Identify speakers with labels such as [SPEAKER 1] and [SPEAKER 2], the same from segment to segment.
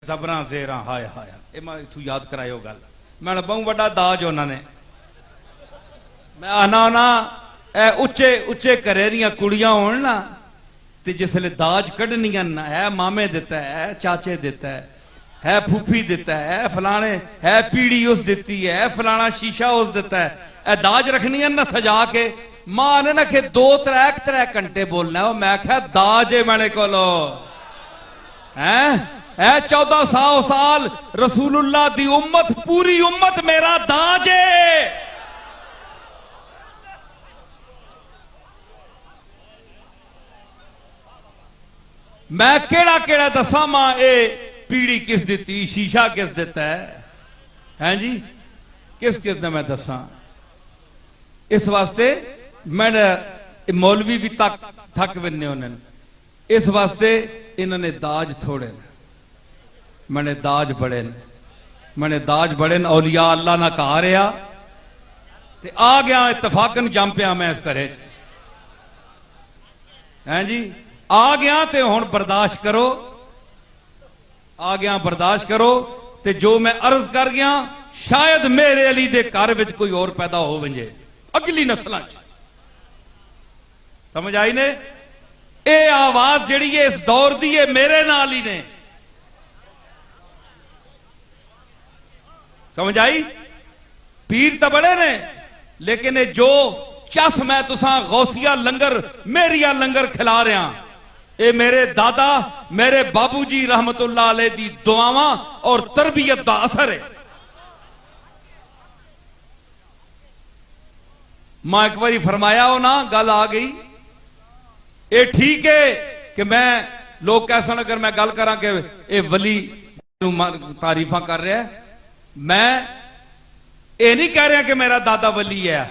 [SPEAKER 1] زبراں زیراں ہائے ہائے یہ میں اتو یاد کرائیو گل میں بہت بڑا داج انہوں نے میں آنا ہونا اے اچے اچے گھریریاں کڑیاں ہون نا تے جس لئے داج کڈنیاں نا ہے مامے دیتا ہے چاچے دیتا ہے پھوپھی دیتا ہے فلانے ہے پیڑی اس دیتی ہے فلانا شیشہ اس دیتا ہے اے داج رکھنیاں نا سجا کے ماں نے نا کہ 2-3 گھنٹے بولنا ہے میں کہا داج ہے میں کو لو اے 1400 سال رسول اللہ دی امت پوری امت میرا داج ہے میں کیڑا کیڑا دسا ماں اے پیڑی کس دیتی شیشہ کس دیتا ہے جی کس نے میں دسا اس واسطے میں مولوی بھی تھک بننے انہیں اس واسطے انہوں نے داج تھوڑے میں نے داج بڑے اولیاء اللہ نہ کہا رہا تے آ گیا اتفاقاً جم پیا میں اس گھرے ہیں جی آ گیا تے ہن برداشت کرو آ گیا برداشت کرو تے جو میں عرض کر گیا شاید میرے علی دے گھر وچ کوئی اور پیدا ہو ونجے اگلی نسلاں سمجھ آئی نے اے آواز جڑی ہے اس دور دی ہے میرے نال ہی نے سمجھ آئی پیر تو بڑے نے لیکن جو چس میں تساں غوثیہ لنگر میریا لنگر کھلا رہا اے میرے دادا میرے بابو جی رحمت اللہ علیہ دی دعاواں اور تربیت دا اثر ہے ماں ایک باری فرمایا ہو نا گل آ گئی اے ٹھیک ہے کہ میں لوگ کیسا اگر میں گل کراں کہ اے ولی تعریفاں کر رہا ہے میں اے نہیں کہہ رہا کہ میرا دادا ولی ہے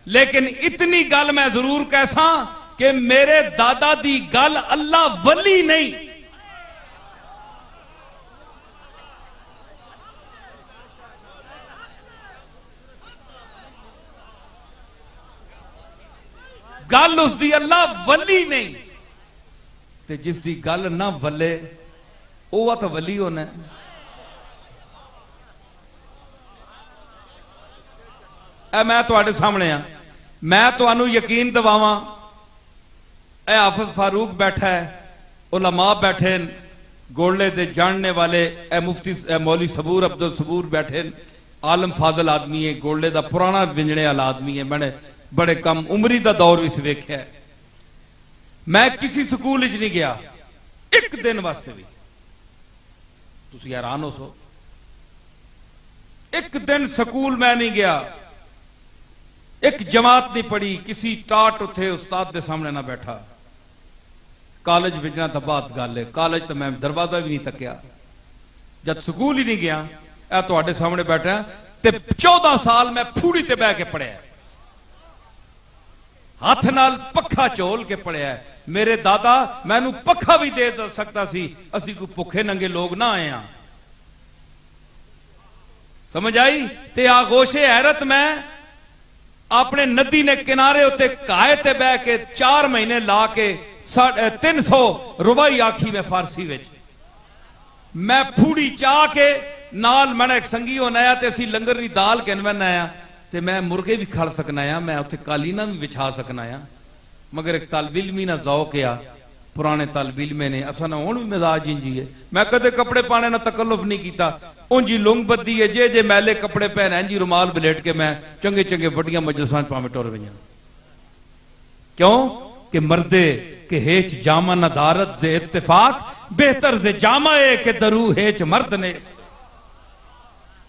[SPEAKER 1] لیکن اتنی گل میں ضرور کیسا کہ میرے دادا دی گل اللہ ولی نہیں گل اس دی اللہ ولی نہیں تے جس دی گل نہ ولے وہ تو ولی ہونا ہے اے میں تواڈے سامنے ہاں میں تانوں یقین دواواں اے حافظ فاروق بیٹھا ہے علماء بیٹھے گولڑے دے جاننے والے اے مفتی اے مولی صبور عبد الصبور بیٹھے عالم فاضل آدمی ہے گولڑے دا پرانا ونجنے والا آدمی ہے میں نے بڑے کم عمری دا دور بھی ویکھیا ہے میں کسی سکول وچ نہیں گیا ایک دن واسطے بھی تسی حیران ہو سو ایک دن سکول میں نہیں گیا ایک جماعت نہیں پڑھی کسی ٹاٹ اتھے استاد دے سامنے نہ بیٹھا کالج بھیجنا تو بات گل ہے کالج تو میں دروازہ بھی نہیں تکیا جب سکول ہی نہیں گیا اے تواڈے سامنے بیٹھا تے 14 سال میں پھوڑی تے بہ کے پڑھیا ہاتھ نال پکھا چول کے پڑھیا ہے میرے دادا میں نو پکھا بھی دے سکتا سی اسی کو بھوکے ننگے لوگ نہ آئے ہاں سمجھ آئی تے آغوش حیرت میں اپنے ندی نے کنارے ہوتے کائے تے بہ کے 4 مہینے لا کے 300 روپئی آکھی میں فارسی وچ میں پھوڑی چاہ کے نال میں ایک سنگی ہونا ہے تے اسی لنگر دی دال کہن آیا تے میں مرغے بھی کھڑ سکنا ہے میں اتنے قالینہ بھی بچھا سکنا ہے مگر ایک طالب علمی نہ ذوق آ پرانے طالب علمے نے اساں نہ ہن بھی مزاج انجی ہے میں کدے کپڑے پانے نہ تکلف نہیں کیتا اونجی لنگ بدی ہے جے میلے کپڑے پہنے جی رومال بلیٹ کے میں چنگے چنگے وڈیاں مجلساں پاویں ٹر ویاں کیوں کہ مردے کہ ہیچ جامہ نہ دارت دے اتفاق بہتر دے جامہ ہے کہ درو ہیچ مرد نے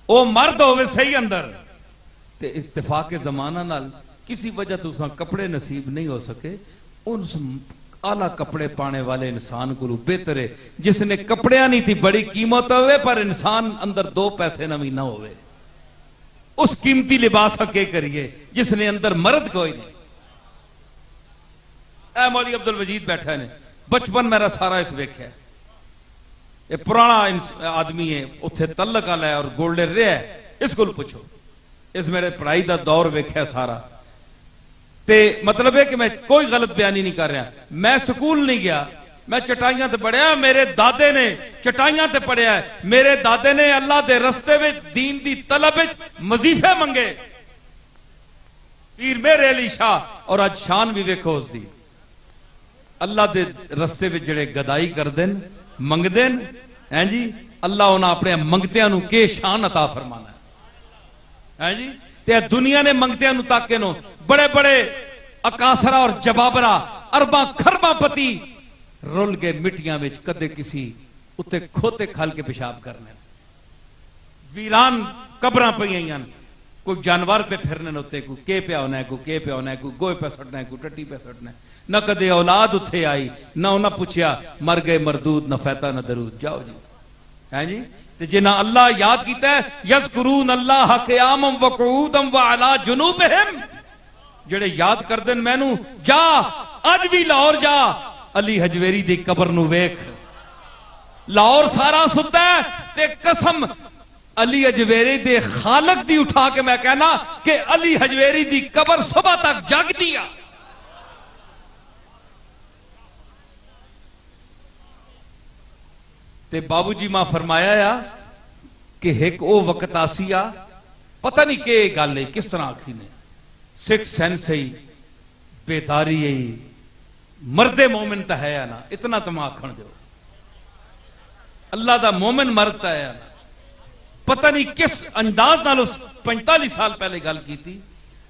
[SPEAKER 1] او مرد ہوئے صحیح اندر تے اتفاق زمانہ نال کسی وجہ تو اساں کپڑے نصیب نہیں ہو سکے ان آلہ کپڑے پانے والے انسان کو بہتر ہے جس نے کپڑیاں نہیں تھی بڑی قیمت ہوئے پر انسان اندر 2 پیسے نہ بھی نہ ہوئے اس قیمتی لباس کے کریے جس نے اندر مرد کوئی نہیں اے مولی عبد الوجید بیٹھا ہے بچپن میرا سارا اس ویک ہے یہ پرانا آدمی ہے اتھے تعلق والا ہے اور گولڈے رہا ہے اس کو پوچھو اس میرے پڑھائی دا دور ویکھیا سارا تے مطلب ہے کہ میں کوئی غلط بیانی نہیں کر رہا میں سکول نہیں گیا میں چٹائیاں تے پڑھیا، میرے دادے نے چٹائیاں تے پڑھیا ہے، میرے دادے نے اللہ دے رستے میں دین دی طلب وظیفے منگے، پیر میرے علی شاہ، اور اج شان بھی ویکھو اس دی، اللہ دے رستے میں جڑے گدائی کر دین منگ دین ہیں جی، اللہ انہاں اپنے منگتیاں نو کے شان عطا فرمانا ہے جی۔ تے دنیا نے منگتیاں نو تاکے نو بڑے بڑے اکاسرہ اور جبابرہ ارباں خرباں پتی رول گئے مٹیاں وچ، کدے کسی اتے کھوتے کھال کے پیشاب کرنے، ویران قبراں پئیاں، کوئی جانور پہ پھرنے ہوتے، کوئی کے پہ ہونا ہے، کوئی کے پہ ہونا ہے، کوئی گوئے پہ سٹنا ہے، کوئی ٹٹی پہ سٹنا ہے، نہ کدے اولاد اتھے آئی، نہ انہاں پوچھیا مر گئے مردود، نہ فیتا نہ درود، جاؤ جی ہیں جی۔ تے جنہاں اللہ یاد کیتا ہے یذکرون اللہ قیاما وقعودا وعلی جنوبہم، جڑے یاد کر دین مینوں، جا اج بھی لاہور جا علی حجویری دی قبر نو ویکھ، لاہور سارا ستا ہے تے قسم علی حجویری دے خالق دی اٹھا کے میں کہنا کہ علی حجویری دی قبر صبح تک جگ دیا۔ تے بابو جی ماں فرمایا یا کہ ایک او وقت آسیا، پتہ نہیں کہ گل ہے کس طرح آکھی نے، سکس سینس ہے، بیداری ہے، مرد مومن تا ہے نا، اتنا تم آکھن جو اللہ دا مومن مرد تا ہے نا، پتہ نہیں کس انداز نال اس 45 سال پہلے گل کی تھی۔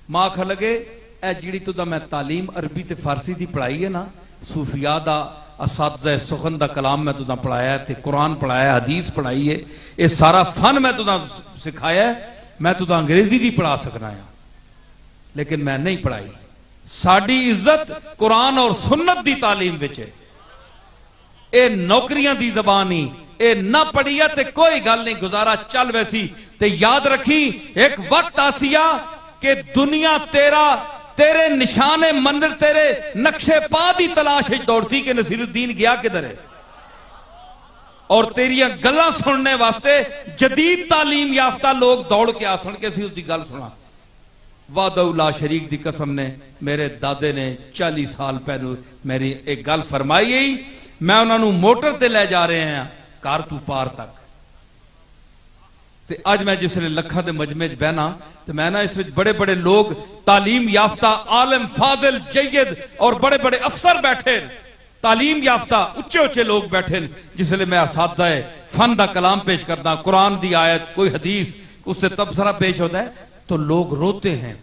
[SPEAKER 1] ماں آکھا لگے اے جیڑی تو دا میں تعلیم عربی تے فارسی دی پڑھائی ہے نا، صوفیاء دا اساتذہ سخن دا کلام میں تو دا پڑھایا ہے، تے قرآن پڑھایا ہے، حدیث پڑھائی ہے، یہ سارا فن میں تو دا سکھایا ہے، میں تو دا انگریزی بھی پڑھا سکنا ہے، لیکن میں نہیں پڑھائی۔ ساڑی عزت قرآن اور سنت دی تعلیم بچے، اے نوکریاں دی زبانی، اے نہ پڑھیا تے کوئی گل نہیں، گزارا چل ویسی۔ تے یاد رکھی ایک وقت آسیا کہ دنیا تیرے نشان منظر، تیرے نقشے پا دی تلاش دوڑ سی کہ نصیر الدین گیا کدھر ہے، اور تیریاں گلاں سننے واسطے جدید تعلیم یافتہ لوگ دوڑ کے آسن کے سی اس دی گل سنا۔ وعدہ لا شریک دی قسم نے میرے دادے نے 40 سال پہلو میری ایک گل فرمائی ہے، میں انہوں نے موٹر تے لے جا رہے ہیں کار تو پار تک، تے آج میں جس لئے لکھا دے مجمع بہنا تو میں نا اس وچ بڑے بڑے لوگ تعلیم یافتہ عالم فاضل جید اور بڑے بڑے افسر بیٹھے، تعلیم یافتہ اچھے اچھے لوگ بیٹھے، جس لئے میں اساتذہ فن دا کلام پیش کرنا، قرآن دی آیت کوئی حدیث اس سے تبصرہ پیش ہوتا ہے تو لوگ روتے ہیں،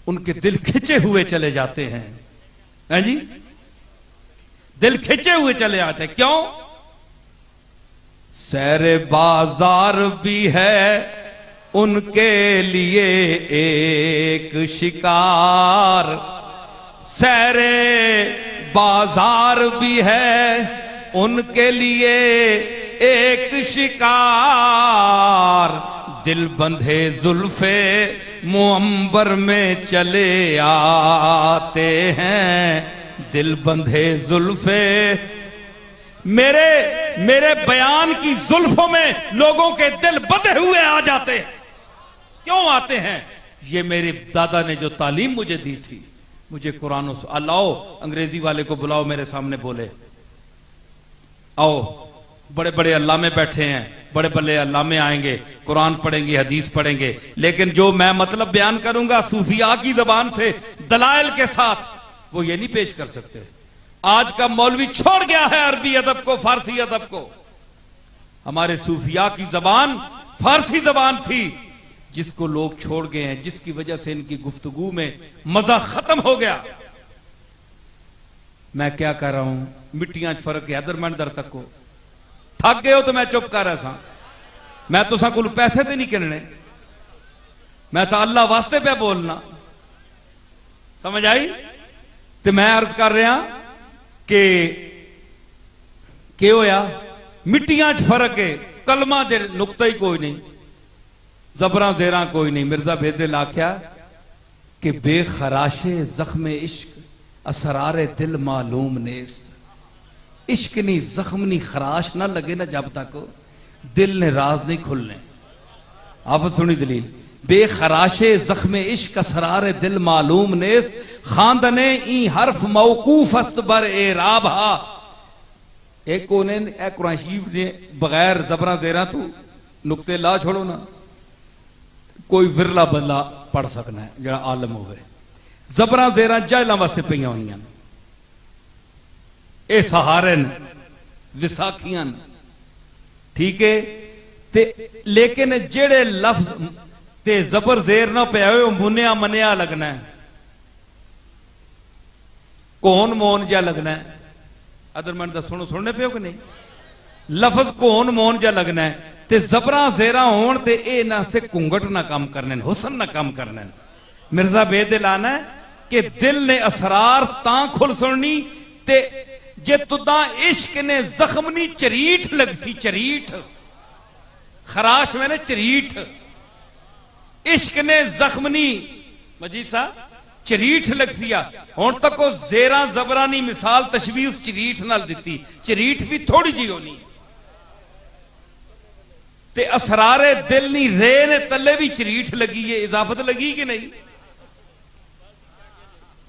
[SPEAKER 1] ان کے دل کھچے ہوئے چلے جاتے ہیں جی، دل کھچے ہوئے چلے آتے ہیں۔ کیوں؟ سیر بازار بھی ہے ان کے لیے ایک شکار، سیر بازار بھی ہے ان کے لیے ایک شکار، دل بندھے زلف معمبر میں چلے آتے ہیں، دل بندھے زلف میرے بیان کی زلفوں میں لوگوں کے دل بندھے ہوئے آ جاتے ہیں۔ کیوں آتے ہیں؟ یہ میرے دادا نے جو تعلیم مجھے دی تھی، مجھے قرآن لاؤ، انگریزی والے کو بلاؤ میرے سامنے بولے، آؤ بڑے بڑے علامے بیٹھے ہیں، بڑے بڑے علامے آئیں گے، قرآن پڑھیں گے، حدیث پڑھیں گے، لیکن جو میں مطلب بیان کروں گا صوفیاء کی زبان سے دلائل کے ساتھ، وہ یہ نہیں پیش کر سکتے۔ آج کا مولوی چھوڑ گیا ہے عربی ادب کو، فارسی ادب کو، ہمارے صوفیاء کی زبان فارسی زبان تھی جس کو لوگ چھوڑ گئے ہیں، جس کی وجہ سے ان کی گفتگو میں مزہ ختم ہو گیا۔ میں کیا کر رہا ہوں؟ مٹیاں فرق ہے ادھر منڈر تک کو، تھک گئے ہو تو میں چپ کر رہا سا، میں تو سا کل پیسے تے نہیں کرنے، میں تو اللہ واسطے پہ بولنا، سمجھ آئی؟ تو میں عرض کر رہا کہ ہویا مٹیاں فرق ہے، کلمہ دے نقطہ ہی کوئی نہیں، زبراں زیراں کوئی نہیں۔ مرزا بھیدل آکھیا کہ بے خراش زخم عشق اسرار دل معلوم نیست، عشق نہیں زخم نہیں خراش نہ لگے نا جب تک دل نے راز نہیں کھلنے۔ آپ سنی دلیل، بے خراش زخم عشق اسرار دل معلوم نیست، خواندنے این حرف موقوف است بر اعراب ہا، ایک انہیں اے قرآن شریف نے بغیر زبراں زیراں تو نقطے لا چھوڑو نا کوئی ورلا بندہ پڑھ سکنا ہے جڑا عالم ہوئے زبراں زیراں جاہلاں واسطے پئیاں ہوئیاں اے سہارے وساکھیاں ٹھیک ہے تے لیکن جڑے لفظ تے زبر زیر نہ پہ ہوئے منیا منیا لگنا ہے کون مون جا لگنا ہے ادھر من دا سننے پہ ہو کہ نہیں لفظ کون مون جا لگنا ہے تے زبراں زیراں ہون تے اے نہ سے کنگٹ نہ کام کرنے حسن نہ کام کرنے مرزا بے دل آنا ہے کہ دل نے اسرار تاں کھل سننی تے جے تداں عشق نے زخمنی چریٹ لگ سی چریٹ خراش میں نے چریٹ عشق نے زخمنی مجید صاحب چریٹ لگ سیا ہون تک وہ زیراں زبرانی مثال تشبیہ اس چریٹ نال دیتی چریٹ بھی تھوڑی جی ہونی تے اسرار دل نی رے نے تلے بھی چریٹ لگی ہے اضافت لگی کہ نہیں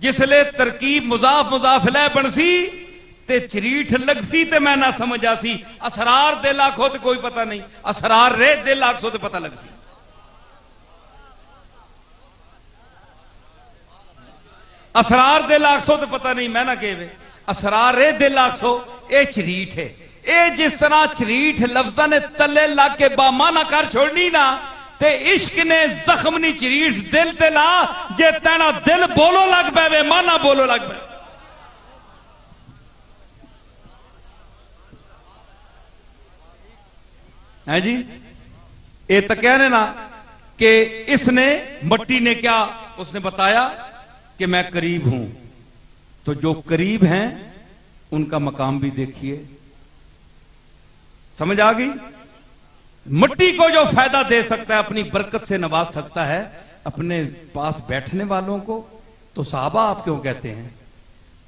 [SPEAKER 1] جس لئے ترکیب مضاف مضاف لے بن سی تے چریٹ لگ سی تے میں نہ سمجھا سی اسرار دل آکھو تے کوئی پتہ نہیں اسرار رے دل آکھو تے پتہ لگ سی اسرار دل آکھو تے پتہ نہیں میں نہ کہے اسرار رے دل آکھو اے چریٹ ہے اے جس طرح چریٹ لفظہ نے تلے لگ کے بامانہ کر چھوڑنی نا تے عشق نے زخمنی چریٹ دل تے لا جے تینا دل بولو لگ بے وے مانا بولو لگ بے ہے جی اے تو کہنے نا کہ اس نے مٹی نے کیا اس نے بتایا کہ میں قریب ہوں تو جو قریب ہیں ان کا مقام بھی دیکھیے سمجھ آگئی مٹی کو جو فائدہ دے سکتا ہے اپنی برکت سے نواز سکتا ہے اپنے پاس بیٹھنے والوں کو تو صحابہ آپ کیوں کہتے ہیں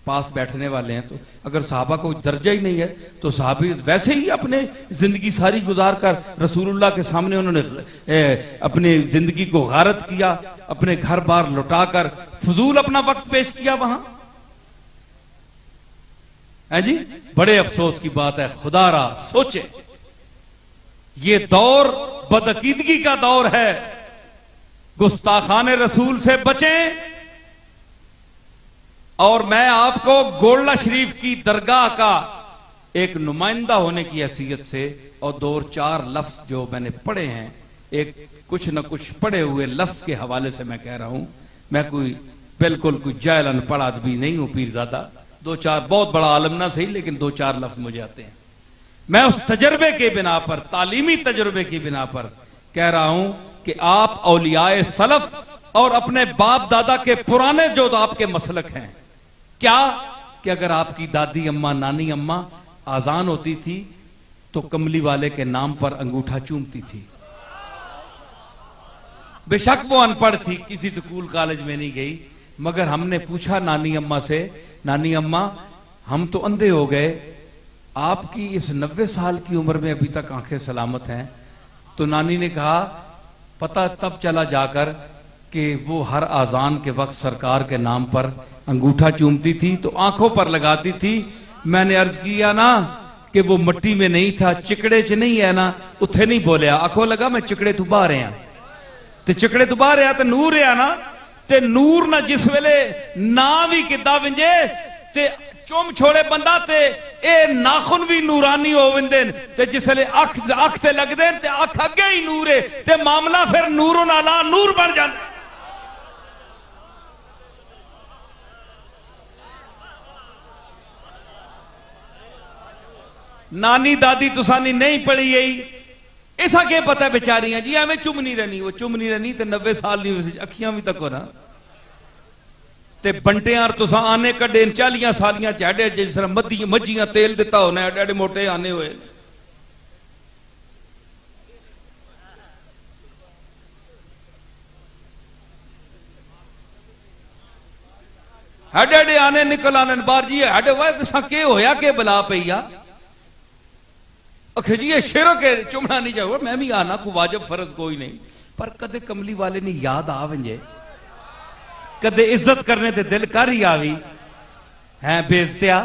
[SPEAKER 1] پاس بیٹھنے والے ہیں تو اگر صحابہ کو درجہ ہی نہیں ہے تو صحابی ویسے ہی اپنے زندگی ساری گزار کر رسول اللہ کے سامنے انہوں نے اپنی زندگی کو غارت کیا اپنے گھر بار لٹا کر فضول اپنا وقت پیش کیا وہاں ہے جی بڑے افسوس کی بات ہے خدا را سوچے یہ دور بدعقیدگی کا دور ہے گستاخان رسول سے بچیں اور میں آپ کو گولڈا شریف کی درگاہ کا ایک نمائندہ ہونے کی حیثیت سے اور دو چار لفظ جو میں نے پڑھے ہیں ایک کچھ نہ کچھ پڑھے ہوئے لفظ کے حوالے سے میں کہہ رہا ہوں میں کوئی بالکل کوئی جاہل ان پڑھ آدمی نہیں ہوں پیرزادہ دو چار بہت بڑا عالم نہ صحیح لیکن دو چار لفظ مجھے آتے ہیں میں اس تجربے کے بنا پر تعلیمی تجربے کی بنا پر کہہ رہا ہوں کہ آپ اولیاء سلف اور اپنے باپ دادا کے پرانے جو آپ کے مسلک ہیں کیا کہ اگر آپ کی دادی اماں نانی اماں آزان ہوتی تھی تو کملی والے کے نام پر انگوٹھا چومتی تھی بے شک وہ ان پڑھ تھی کسی سکول کالج میں نہیں گئی مگر ہم نے پوچھا نانی اماں سے نانی اماں ہم تو اندھے ہو گئے آپ کی اس 90 سال کی عمر میں ابھی تک آنکھیں سلامت ہیں تو نانی نے کہا پتہ تب چلا جا کر کہ وہ ہر آزان کے وقت سرکار کے نام پر انگوٹھا چومتی تھی تو آنکھوں پر لگاتی تھی میں نے عرض کیا نا کہ وہ مٹی میں نہیں تھا چکڑے چ نہیں ہے نا اتھے نہیں بولیا آنکھوں لگا میں چکڑے تو باہر ہیں تے چکڑے تو باہر ہے تے نور ہے نا تے نور نہ جس ویلے نا بھی کدا ونجے تے چوم چھوڑے بندہ تے اے ناخن بھی نورانی ہو وندن تے جس ویلے اکھ تے لگ دین تے اکھ اگے ہی نور ہے تے معاملہ پھر نوروں نالا نور بن جاندا نانی دادی تسانی نہیں پڑھی گئی ایسا کہ پتہ ہے بیچاریاں جی ہمیں چم نہیں رہنی وہ چم نہیں رہنی تے 90 سال نہیں اکھیاں بھی تک ہو نا تے بنٹیاں تساں آنے کڈے 40 سالیاں چاڑے جس طرح مجھیاں تیل دیتا ہونا ہے ڈیڑے موٹے آنے ہوئے ہڈے آنے نکل آنے بار جی ہڈے وہ تساں کے ہویا کہ بلا پیا اکھے جی یہ شرک ہے چمنا نہیں چاہو میں بھی آنا کو واجب فرض کوئی نہیں پر کدے کملی والے نہیں یاد آونجے کدے عزت کرنے تے دل کر ہی آوی ہیں بیزتیا